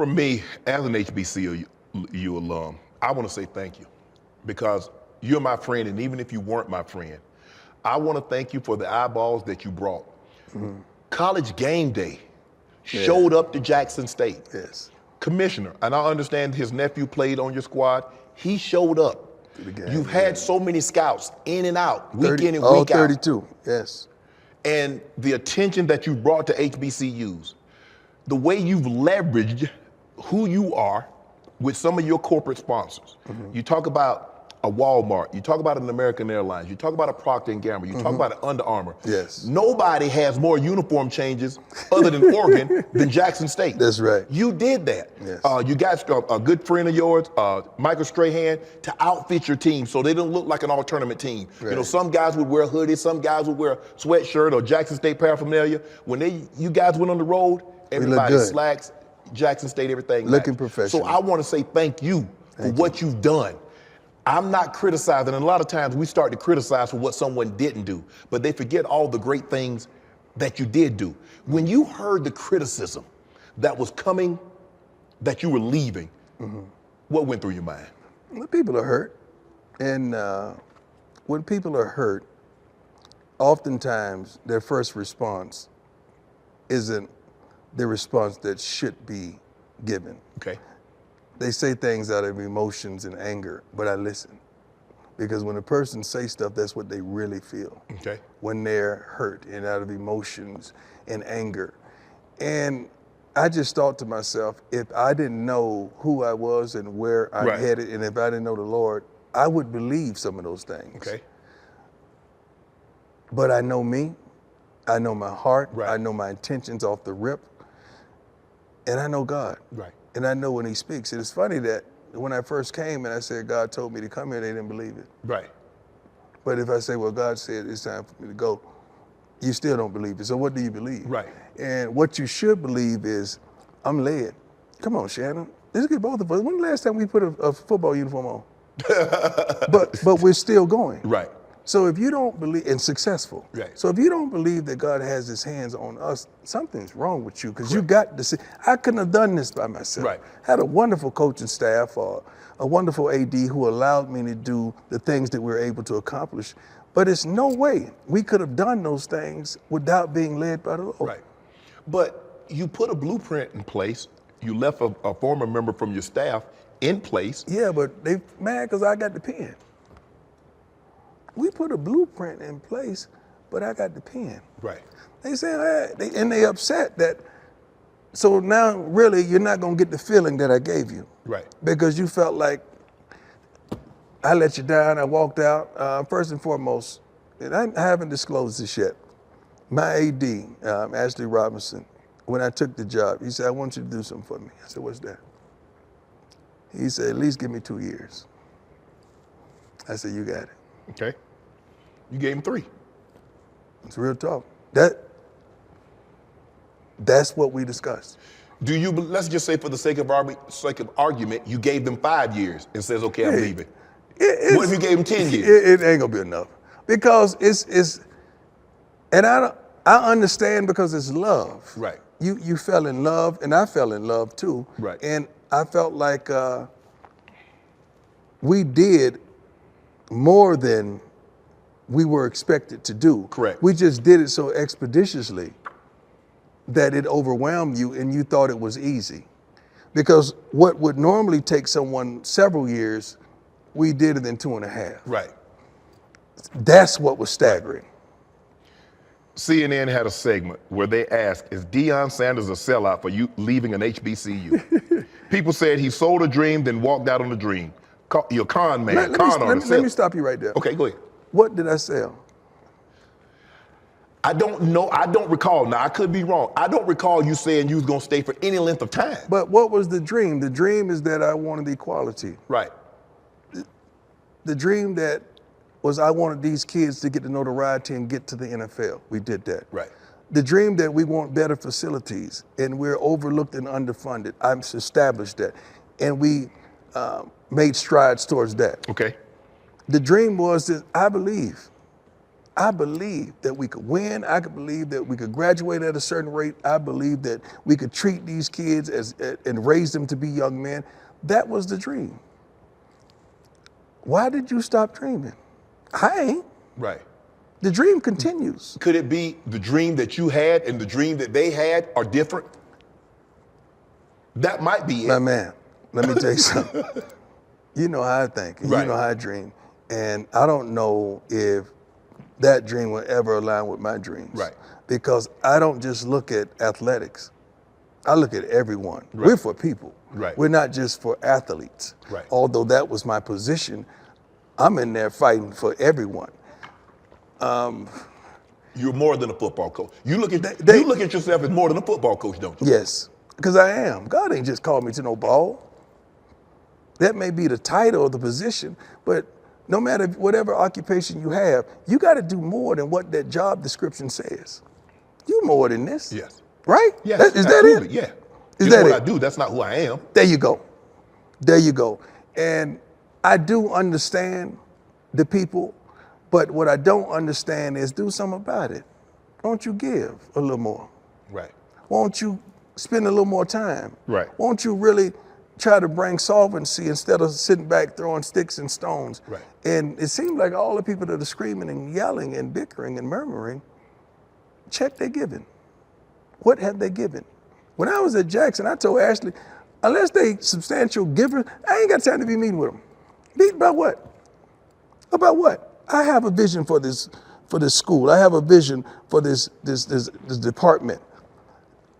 From me, as an HBCU alum, I want to say thank you because you're my friend, and even if you weren't my friend, I want to thank you for the eyeballs that you brought. College game day showed up to Jackson State. Yes. Commissioner, and I understand his nephew played on your squad, he showed up. You've had so many scouts in and out, week in and all week out. 32, yes. And the attention that you brought to HBCUs, the way you've leveraged who you are with some of your corporate sponsors. You talk about a Walmart, you talk about an American Airlines, you talk about a Procter & Gamble, you talk about an Under Armour. Yes. Nobody has more uniform changes other than Oregon than Jackson State. That's right. You did that. Yes. You got a good friend of yours, Michael Strahan, to outfit your team so they don't look like an all-tournament team. Right. You know, some guys would wear hoodies, some guys would wear a sweatshirt or Jackson State paraphernalia. When you guys went on the road, everybody slacks, Jackson State, everything. Looking matched. professional. So I want to say thank you for what you've done. I'm not criticizing, and a lot of times we start to criticize for what someone didn't do, but they forget all the great things that you did do. When you heard the criticism that was coming, that you were leaving, what went through your mind? Well, people are hurt. And when people are hurt, oftentimes their first response isn't the response that should be given. Okay. They say things out of emotions and anger, but I listen. Because when a person says stuff, that's what they really feel. Okay. When they're hurt and out of emotions and anger. And I just thought to myself, if I didn't know who I was and where I headed, and if I didn't know the Lord, I would believe some of those things. Okay. But I know me, I know my heart, I know my intentions off the rip, and I know God. Right. And I know when he speaks. And it's funny that when I first came and I said, God told me to come here, they didn't believe it. Right. But if I say, well, God said it's time for me to go, you still don't believe it. So what do you believe? Right. And what you should believe is, I'm led. Come on, Shannon. Let's get both of us. When the last time we put a football uniform on? but we're still going. Right. So if you don't believe, and successful. Right. So if you don't believe that God has his hands on us, something's wrong with you, because you got to see, I couldn't have done this by myself. Right. I had a wonderful coaching staff, a wonderful AD who allowed me to do the things that we were able to accomplish. But it's no way we could have done those things without being led by the Lord. Right. But you put a blueprint in place. You left a former member from your staff in place. Yeah, but they mad because I got the pen. We put a blueprint in place, but I got the pen. Right. They say, and they upset that, so now really you're not gonna get the feeling that I gave you. Right. Because you felt like I let you down, I walked out. First and foremost, and I haven't disclosed this yet, my AD, Ashley Robinson, when I took the job, he said, I want you to do something for me. I said, what's that? He said, at least give me 2 years. I said, you got it. Okay. You gave him 3. It's real talk. That's what we discussed. Do you, let's just say for the sake of argument, you gave them 5 years and says, okay, I'm leaving. What if you gave them 10 years? It ain't gonna be enough. Because it's and I understand because it's love. Right. You fell in love, and I fell in love too. Right. And I felt like we did more than we were expected to do. Correct. We just did it so expeditiously that it overwhelmed you and you thought it was easy. Because what would normally take someone several years, we did it in 2.5. Right. That's what was staggering. CNN had a segment where they asked, is Deion Sanders a sellout for you leaving an HBCU? People said he sold a dream, then walked out on the dream. You're a con man, Let me stop you right there. Okay, go ahead. What did I sell? I don't know. I don't recall. Now, I could be wrong. I don't recall you saying you was going to stay for any length of time. But what was the dream? The dream is that I wanted equality. Right. The dream that was I wanted these kids to get the notoriety and get to the NFL. We did that. Right. The dream that we want better facilities and we're overlooked and underfunded. I've established that. And we made strides towards that. Okay. The dream was that I believe I believe that we could win. I could believe that we could graduate at a certain rate. I believe that we could treat these kids and raise them to be young men. That was the dream. Why did you stop dreaming? I ain't. Right. The dream continues. Could it be the dream that you had and the dream that they had are different? That might be it. My man, let me tell you something. You know how I think, and Right. you know how I dream. And I don't know if that dream will ever align with my dreams. Right. Because I don't just look at athletics. I look at everyone. Right. We're for people. Right. We're not just for athletes. Right. Although that was my position, I'm in there fighting for everyone. You're more than a football coach. You look at yourself as more than a football coach, don't you? Yes, because I am. God ain't just called me to no ball. That may be the title or the position, but no matter whatever occupation you have, you got to do more than what that job description says. You more than this. Yes. Right? Yes. Is that absolutely, it? Yeah. Is It's that what it? I do. That's not who I am. There you go. There you go. And I do understand the people, but what I don't understand is do something about it. Won't you give a little more? Right. Won't you spend a little more time? Right. Won't you really try to bring solvency instead of sitting back throwing sticks and stones? Right. And it seems like all the people that are screaming and yelling and bickering and murmuring, check their giving. What have they given? When I was at Jackson, I told Ashley, unless they substantial givers, I ain't got time to be meeting with them. Meet about what? About what? I have a vision for this school. I have a vision for this department.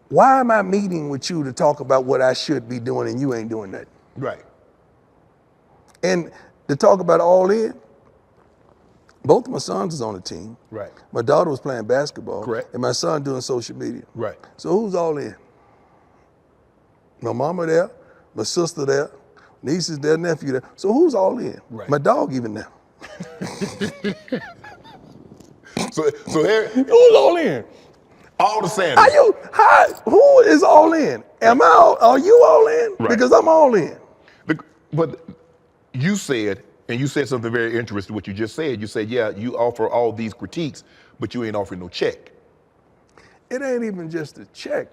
Why am I meeting with you to talk about what I should be doing and you ain't doing that? Right. And to talk about all in, both of my sons is on the team. Right. My daughter was playing basketball. Correct. And my son doing social media. Right. So who's all in? My mama there, my sister there, nieces there, nephew there. So who's all in? Right. My dog even there. So here, Who's all in? all the Sanders. Who is all in? Are you all in? Right. Because I'm all in. But you said, and you said something very interesting, what you just said. You said, yeah, you offer all these critiques, but you ain't offering no check. It ain't even just a check.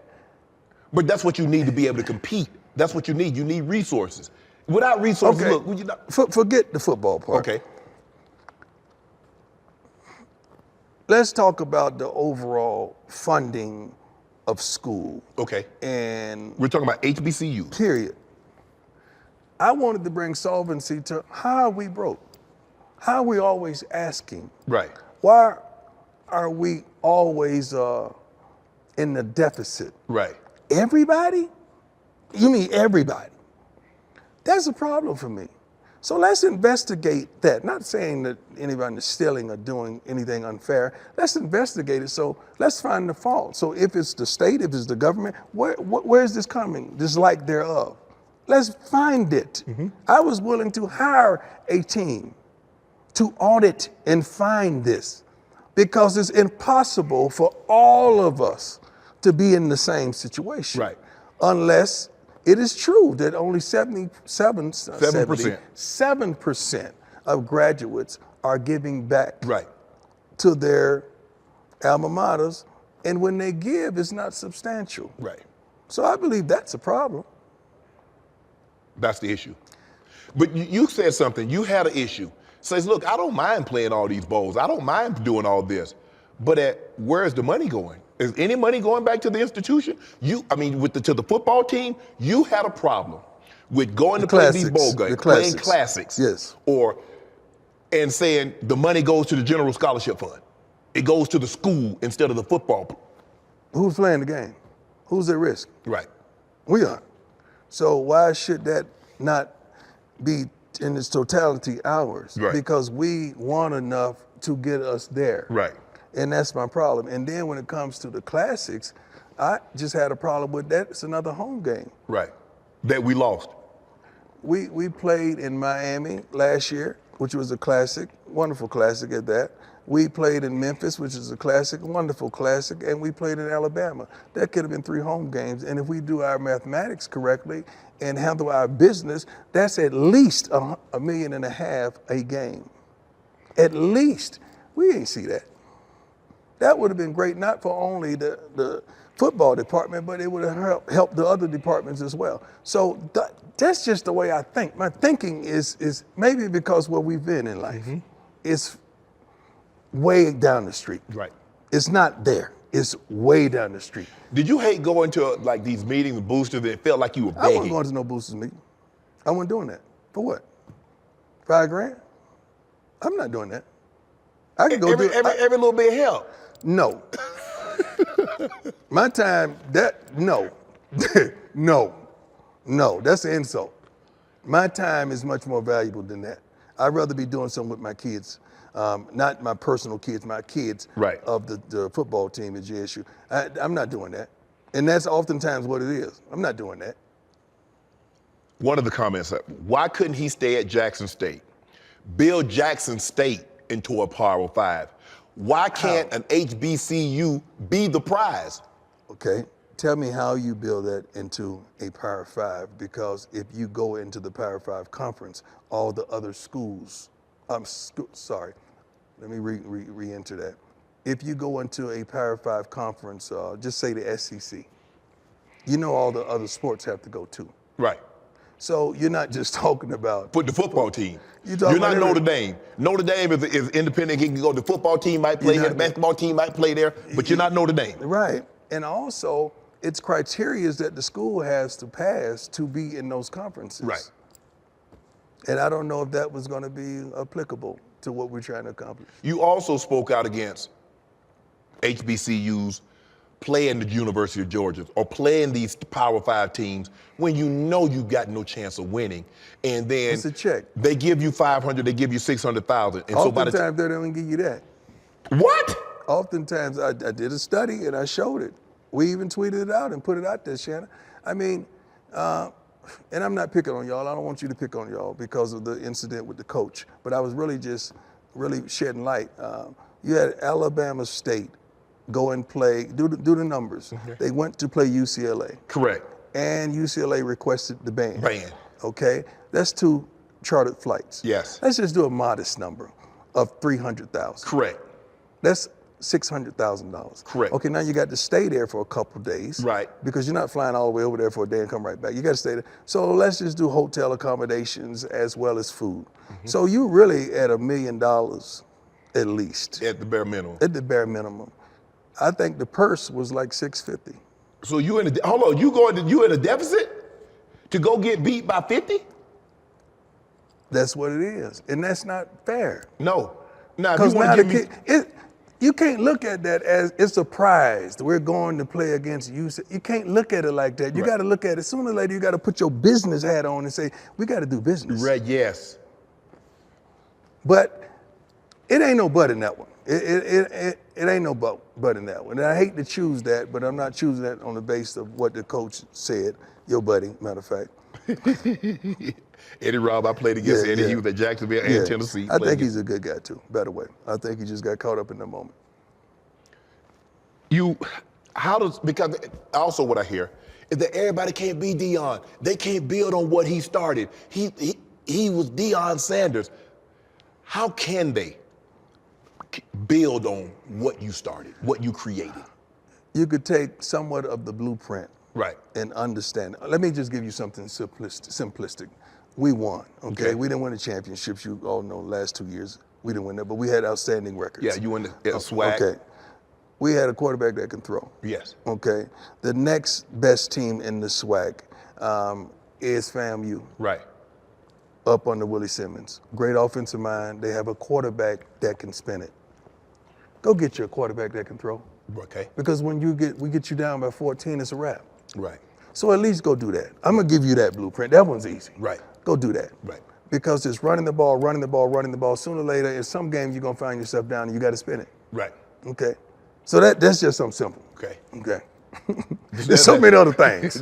But that's what you need to be able to compete. That's what you need. You need resources. Without resources, Okay. look, well, you not. Forget the football part. Okay. Let's talk about the overall funding of school. Okay. And We're talking about HBCUs. period. I wanted to bring solvency to how are we broke? How are we always asking? Right. Why are we always in the deficit? Right. Everybody? You mean everybody? That's a problem for me. So let's investigate that. Not saying that anybody is stealing or doing anything unfair. Let's investigate it. So let's find the fault. So if it's the state, if it's the government, where is this coming? This lack thereof. Let's find it. Mm-hmm. I was willing to hire a team to audit and find this because it's impossible for all of us to be in the same situation. Right. Unless it is true that only 7% of graduates are giving back Right. to their alma maters, and when they give, it's not substantial. Right. So I believe that's a problem. That's the issue. But you said something. You had an issue. Says, look, I don't mind playing all these bowls. I don't mind doing all this. But where's the money going? Is any money going back to the institution? To the football team, you had a problem with going to play these bowl games, playing classics. Yes. And saying the money goes to the general scholarship fund. It goes to the school instead of the football. Who's playing the game? Who's at risk? Right. We are. So why should that not be in its totality ours? Right. Because we want enough to get us there. Right. And that's my problem. And then when it comes to the classics, I just had a problem with that. It's another home game. Right. That we lost. We played in Miami last year, which was a classic, wonderful classic at that. We played in Memphis, which is a classic, wonderful classic, and we played in Alabama. That could have been 3 home games. And if we do our mathematics correctly and handle our business, that's at least $1.5 million a game. At least. We ain't see that. That would have been great, not for only the football department, but it would have helped the other departments as well. So that's just the way I think. My thinking is maybe because where we've been in life, it's way down the street. Right. It's not there. It's way down the street. Did you hate going to like these meetings and boosters that it felt like you were I begging? wasn't going to no boosters meeting. I wasn't doing that. For what? $5 grand? I'm not doing that. I can go every little bit help. No. My time, no. No, that's an insult. My time is much more valuable than that. I'd rather be doing something with my kids, not my personal kids, my kids of the football team at JSU. I'm not doing that. And that's oftentimes what it is. I'm not doing that. One of the comments, why couldn't he stay at Jackson State? Build Jackson State into a Power 5. Why can't an HBCU be the prize? Okay, tell me how you build that into a Power 5, because if you go into the Power 5 conference, all the other schools, sorry, let me re-enter that. If you go into a Power 5 conference, just say the SEC, you know all the other sports have to go too. Right. So you're not just talking about the football team. You're not Notre Dame. Notre Dame is independent. He can go. The football team might play here. The basketball team might play there. But you're not Notre Dame. Right. And also, it's criteria that the school has to pass to be in those conferences. Right. And I don't know if that was going to be applicable to what we're trying to accomplish. You also spoke out against HBCUs playing the University of Georgia or playing these Power 5 teams when you know you got no chance of winning, and then it's a check. They give you $500, they give you $600,000, and oftentimes they don't give you that. What? Oftentimes I did a study and I showed it. We even tweeted it out and put it out there, Shannon. I mean, and I'm not picking on y'all. I don't want you to pick on y'all because of the incident with the coach. But I was really just shedding light. You had Alabama State go and play, do the numbers. They went to play UCLA. Correct. And UCLA requested the ban. Ban. Okay? That's 2 chartered flights. Yes. Let's just do a modest number of $300,000. Correct. That's $600,000. Correct. Okay, now you got to stay there for a couple days. Right. Because you're not flying all the way over there for a day and come right back. You got to stay there. So let's just do hotel accommodations as well as food. So you really at $1 million at least. At the bare minimum. At the bare minimum. I think the purse was like $650. So you you in a deficit to go get beat by 50? That's what it is, and that's not fair. No. Now, if Because you now want to give me, you can't look at that as it's a prize. We're going to play against you. You can't look at it like that. You got to look at it. Sooner or later, you got to put your business hat on and say, we got to do business. Right, yes. But it ain't no but in that one. It ain't no but in that one. And I hate to choose that, but I'm not choosing that on the basis of what the coach said. Your buddy, matter of fact. Eddie Robb, I played against Eddie. Yeah. He was at Jacksonville and Tennessee. I think he's a good guy too, by the way. I think he just got caught up in the moment. Because also what I hear is that everybody can't be Deion. They can't build on what he started. He was Deion Sanders. How can they build on what you started, what you created? You could take somewhat of the blueprint and understand it. Let me just give you something simplistic. We won, okay? We didn't win the championships. You all know the last 2 years, we didn't win that, but we had outstanding records. Yeah, you won the swag. Okay. We had a quarterback that can throw. Yes. Okay. The next best team in the swag is FAMU. Right. Up under Willie Simmons. Great offensive mind. They have a quarterback that can spin it. Go get you a quarterback that can throw. Okay. Because when we get you down by 14, it's a wrap. Right. So at least go do that. I'm gonna give you that blueprint. That one's easy. Right. Go do that. Right. Because it's running the ball, running the ball, running the ball. Sooner or later, in some games, you're gonna find yourself down and you gotta spin it. Right. Okay. So that's just something simple. Okay. Okay. There's so many other things.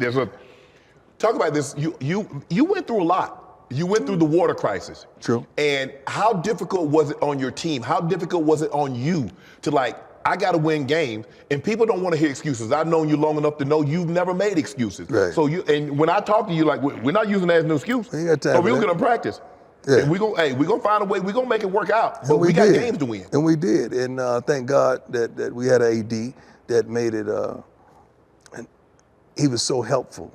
Talk about this. You went through a lot. You went through the water crisis. True. And how difficult was it on your team? How difficult was it on you to I got to win games, and people don't want to hear excuses. I've known you long enough to know you've never made excuses. Right. So and when I talk to you, we're not using that as an excuse. You got time so we for were that. going to practice. Yeah. And we gonna find a way. We gonna make it work out. But And we got did. games to win. And we did. And thank God that we had an AD that made it. And he was so helpful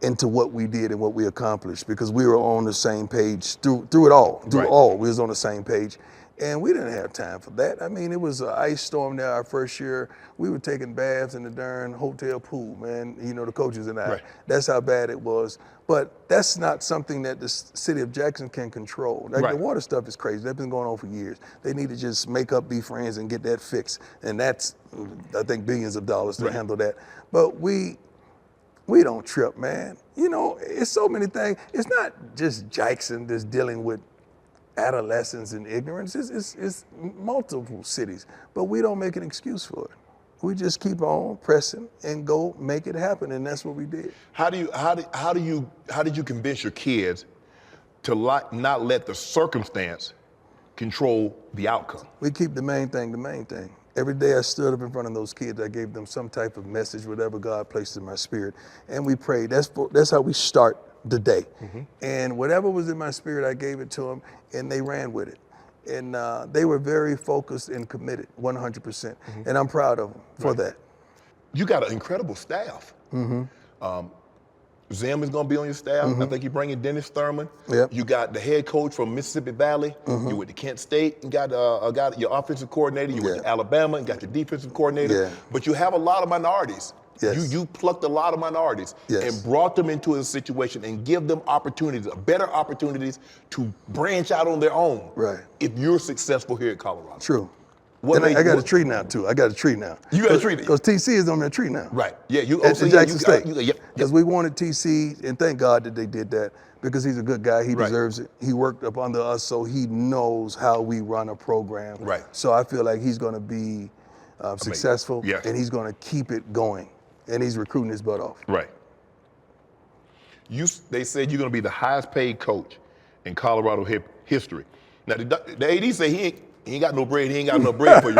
into what we did and what we accomplished, because we were on the same page through it all. Through Right. all, we was on the same page. And we didn't have time for that. I mean, it was an ice storm there our first year. We were taking baths in the darn hotel pool, man. You know, the coaches and I. Right. That's how bad it was. But that's not something that the city of Jackson can control. Like Right. the water stuff is crazy. That's been going on for years. They need to just make up, be friends, and get that fixed. And that's, I think, billions of dollars to Right. handle that. But we don't trip, man. You know, it's so many things. It's not just Jackson that's dealing with adolescence and ignorance. It's multiple cities, but we don't make an excuse for it. We just keep on pressing and go make it happen, and that's what we did. How did you convince your kids to not let the circumstance control the outcome? We keep the main thing the main thing. Every day I stood up in front of those kids, I gave them some type of message, whatever God placed in my spirit, and we prayed. That's how we start the day. And whatever was in my spirit, I gave it to them, and they ran with it. And they were very focused and committed, 100%. And I'm proud of them for that. You got an incredible staff. Zim is going to be on your staff. I think you're bringing Dennis Thurman. Yep. You got the head coach from Mississippi Valley. You went to Kent State. You got your offensive coordinator. You went to Alabama and got your defensive coordinator. Yeah. But you have a lot of minorities. Yes. You plucked a lot of minorities and brought them into a situation and give them opportunities, better opportunities to branch out on their own. Right. If you're successful here at Colorado. True. What And I got a what- tree now, too. I got a tree now. You got a tree? Because TC is on that tree now. Right. Yeah. You At also Jackson State. Yep. Because we wanted TC, and thank God that they did that, because he's a good guy. He Right. deserves it. He worked up under us, so he knows how we run a program. Right. So I feel like he's going to be successful, Yes. and he's going to keep it going. And he's recruiting his butt off. Right. They said you're going to be the highest paid coach in Colorado history. Now, the AD say he ain't got no bread. He ain't got no bread for you.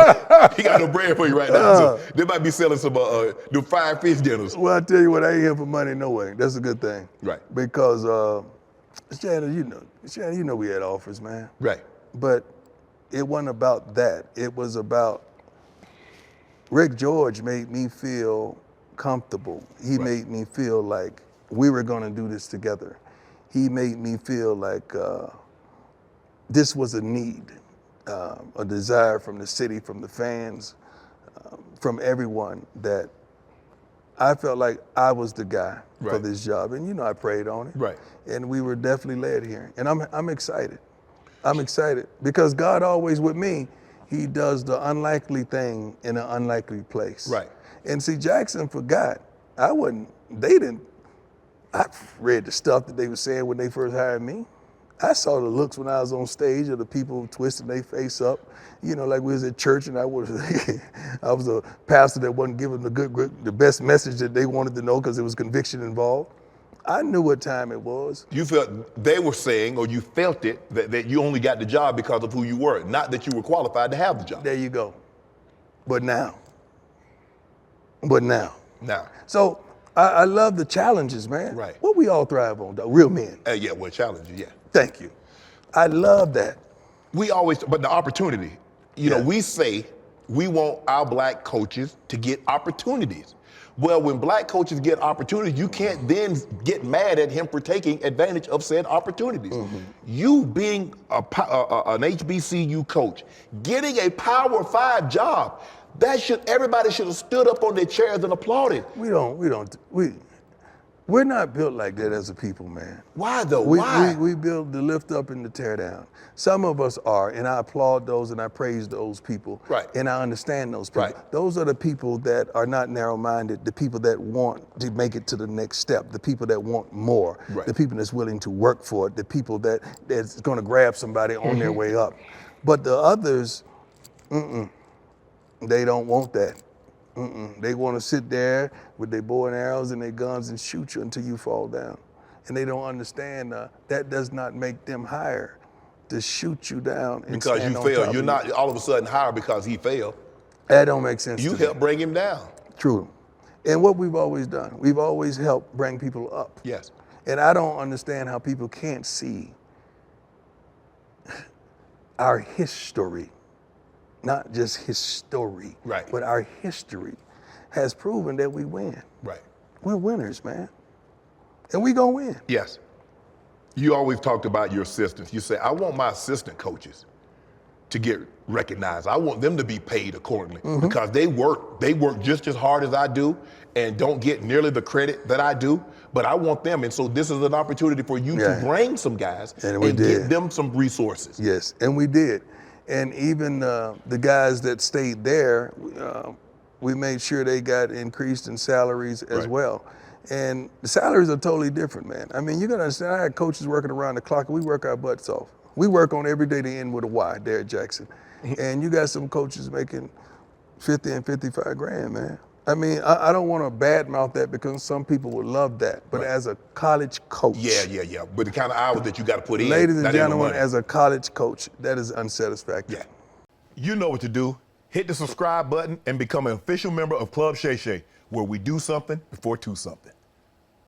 He got no bread for you right now. So they might be selling some the fried fish dinners. Well, I tell you what, I ain't here for money no way. That's a good thing. Right. Because, Shannon, you know we had offers, man. Right. But it wasn't about that. It was about Rick George made me feel comfortable. He made me feel like we were going to do this together. He made me feel like this was a need, a desire from the city, from the fans, from everyone, that I felt like I was the guy for Right. this job. And I prayed on it. Right. And we were definitely led here. And I'm excited. I'm excited because God always with me, he does the unlikely thing in an unlikely place. Right. And see, Jackson forgot. I read the stuff that they were saying when they first hired me. I saw the looks when I was on stage of the people twisting their face up. Like we was at church and I was a pastor that wasn't giving the best message that they wanted to know because there was conviction involved. I knew what time it was. You felt they were saying, or you felt it, that you only got the job because of who you were, not that you were qualified to have the job. There you go. But now. Now. So I love the challenges, man. Right. What we all thrive on, though, real men. Yeah, well, challenging, yeah. Thank you. I love that. But the opportunity, we say we want our black coaches to get opportunities. Well, when black coaches get opportunities, you can't then get mad at him for taking advantage of said opportunities. You being an HBCU coach, getting a Power 5 job, everybody should have stood up on their chairs and applauded. We're not built like that as a people, man. Why though? Why? We build to lift up and to tear down. Some of us are, and I applaud those and I praise those people. Right. And I understand those people. Right. Those are the people that are not narrow-minded, the people that want to make it to the next step, the people that want more, Right. the people that's willing to work for it, the people that's going to grab somebody on their way up. But the others, they don't want that. They want to sit there with their bow and arrows and their guns and shoot you until you fall down. And they don't understand that does not make them higher to shoot you down and Because stand you on top failed. of You're you. not all of a sudden higher because he failed. That don't make sense You to me. helped bring him down. True. And what we've always done, we've always helped bring people up. Yes. And I don't understand how people can't see our history, not just his story, Right. but our history has proven that we win. Right. We're winners, man. And we gonna win. Yes. You always talked about your assistants. You say, I want my assistant coaches to get recognized. I want them to be paid accordingly because they work just as hard as I do and don't get nearly the credit that I do, but I want them. And so this is an opportunity for you to bring some guys and give them some resources. Yes, and we did. And even the guys that stayed there, we made sure they got increased in salaries as well. And the salaries are totally different, man. I mean, you gotta understand, I had coaches working around the clock, and we work our butts off. We work on every day to end with a Y, Derrick Jackson. And you got some coaches making 50 and 55 grand, man. I mean, I don't want to badmouth that because some people would love that. But as a college coach. Yeah. But the kind of hours that you got to put in. Ladies and gentlemen, as a college coach, that is unsatisfactory. Yeah. You know what to do. Hit the subscribe button and become an official member of Club Shay Shay, where we do something before two something.